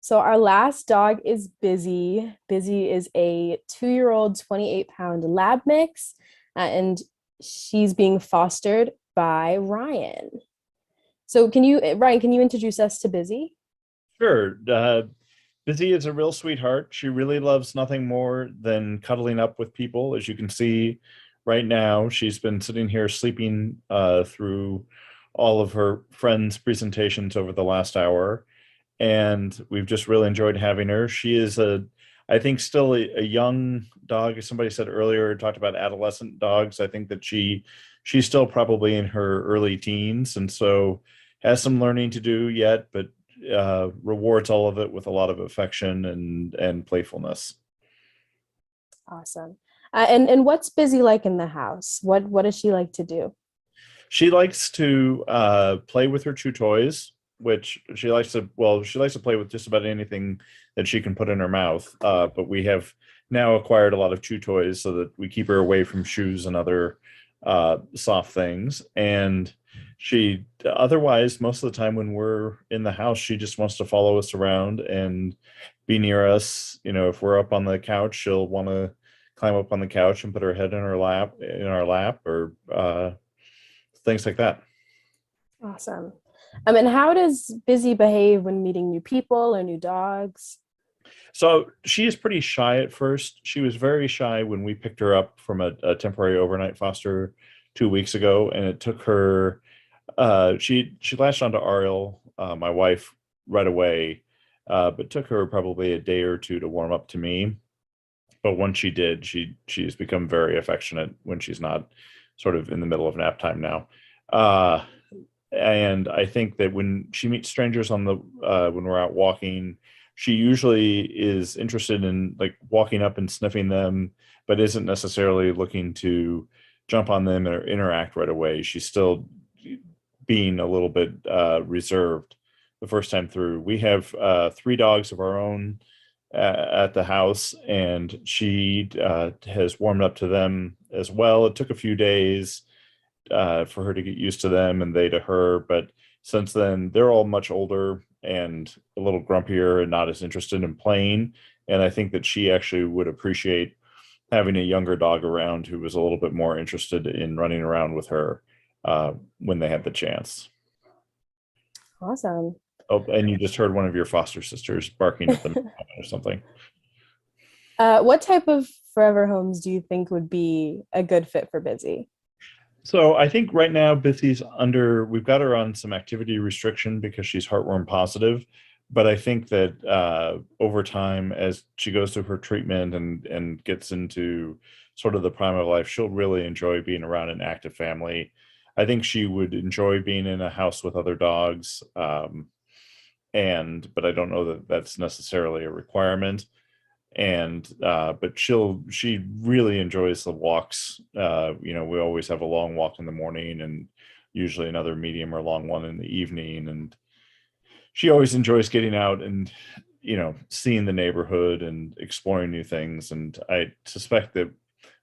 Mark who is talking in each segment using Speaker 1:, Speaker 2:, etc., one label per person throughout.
Speaker 1: So our last dog is Busy. Busy is a 2-year-old, 28-pound lab mix, and she's being fostered by Ryan. So Ryan, can you introduce us to Busy?
Speaker 2: Sure. Busy is a real sweetheart. She really loves nothing more than cuddling up with people. As you can see right now, she's been sitting here sleeping through all of her friends' presentations over the last hour. And we've just really enjoyed having her. She is I think, still a young dog. As somebody said earlier, talked about adolescent dogs. I think that she's still probably in her early teens, and so has some learning to do yet, but rewards all of it with a lot of affection and playfulness.
Speaker 1: Awesome. And what's Busy like in the house? What does she like to do?
Speaker 2: She likes to play with her chew toys, which she likes to play with just about anything that she can put in her mouth. But we have now acquired a lot of chew toys so that we keep her away from shoes and other soft things. And she otherwise, most of the time when we're in the house, she just wants to follow us around and be near us. You know, if we're up on the couch, she'll want to climb up on the couch and put her head in our lap, or things like that.
Speaker 1: Awesome. And how does Busy behave when meeting new people or new dogs?
Speaker 2: So she is pretty shy at first. She was very shy when we picked her up from a temporary overnight foster 2 weeks ago, and it took her. She latched onto Ariel, my wife, right away, but took her probably a day or two to warm up to me. But once she did, she's become very affectionate when she's not sort of in the middle of nap time now. Uh, and I think that when she meets strangers on the when we're out walking, she usually is interested in like walking up and sniffing them, but isn't necessarily looking to jump on them or interact right away. She's still being a little bit reserved the first time through. We have three dogs of our own at the house, and she has warmed up to them as well. It took a few days for her to get used to them and they to her. But since then, they're all much older and a little grumpier and not as interested in playing. And I think that she actually would appreciate having a younger dog around who was a little bit more interested in running around with her when they had the chance.
Speaker 1: Awesome.
Speaker 2: Oh, and you just heard one of your foster sisters barking at them or something.
Speaker 1: What type of forever homes do you think would be a good fit for Busy?
Speaker 2: So I think right now we've got her on some activity restriction because she's heartworm positive. But I think that over time, as she goes through her treatment and gets into sort of the prime of life, she'll really enjoy being around an active family. I think she would enjoy being in a house with other dogs. But I don't know that that's necessarily a requirement. And but she really enjoys the walks. We always have a long walk in the morning and usually another medium or long one in the evening. And she always enjoys getting out and seeing the neighborhood and exploring new things. And I suspect that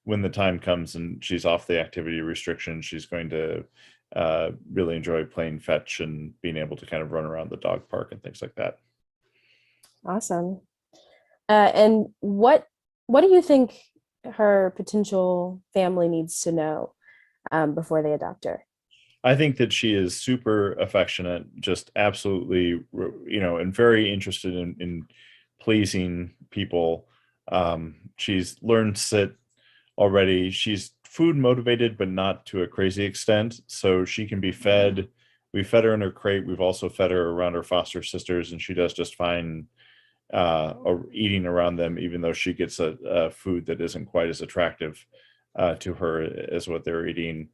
Speaker 2: when the time comes and she's off the activity restriction, she's going to really enjoy playing fetch and being able to kind of run around the dog park and things like that.
Speaker 1: Awesome. And what do you think her potential family needs to know before they adopt her?
Speaker 2: I think that she is super affectionate, just absolutely, and very interested in pleasing people. She's learned sit already. She's food motivated, but not to a crazy extent. So she can be fed. We fed her in her crate. We've also fed her around her foster sisters, and she does just fine or eating around them, even though she gets a food that isn't quite as attractive to her as what they're eating.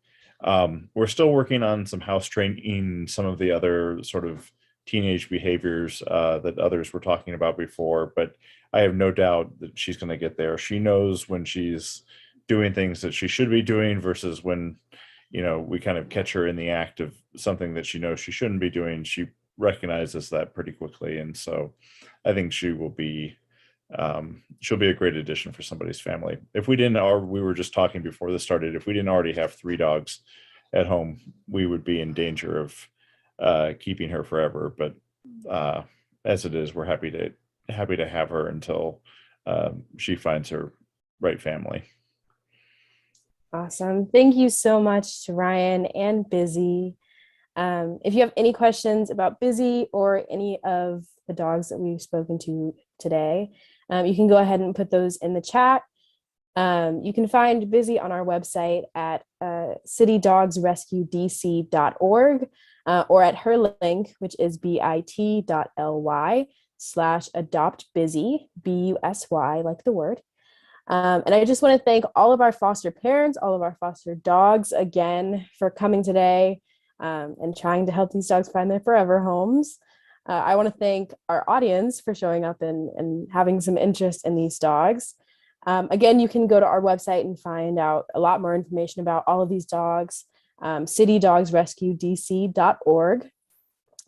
Speaker 2: We're still working on some house training, some of the other sort of teenage behaviors that others were talking about before, but I have no doubt that she's going to get there. She knows when she's doing things that she should be doing versus when, we kind of catch her in the act of something that she knows she shouldn't be doing. She recognizes that pretty quickly. And so I think she'll be a great addition for somebody's family. If we didn't, or we were just talking before this started, if we didn't already have three dogs at home, we would be in danger of keeping her forever. But as it is, we're happy to have her until she finds her right family.
Speaker 1: Awesome. Thank you so much to Ryan and Busy. If you have any questions about Busy or any of the dogs that we've spoken to today, you can go ahead and put those in the chat. You can find Busy on our website at citydogsrescuedc.org or at her link, which is bit.ly/adoptbusy, BUSY, like the word. And I just want to thank all of our foster parents, all of our foster dogs again for coming today and trying to help these dogs find their forever homes. I want to thank our audience for showing up and having some interest in these dogs. Again, you can go to our website and find out a lot more information about all of these dogs, citydogsrescuedc.org.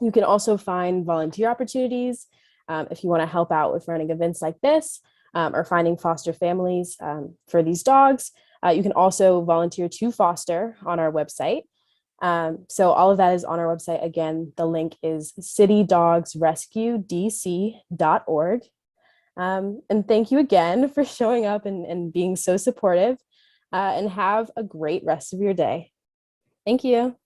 Speaker 1: You can also find volunteer opportunities if you want to help out with running events like this or finding foster families for these dogs. You can also volunteer to foster on our website. So all of that is on our website. Again, the link is citydogsrescuedc.org. And thank you again for showing up and being so supportive and have a great rest of your day. Thank you.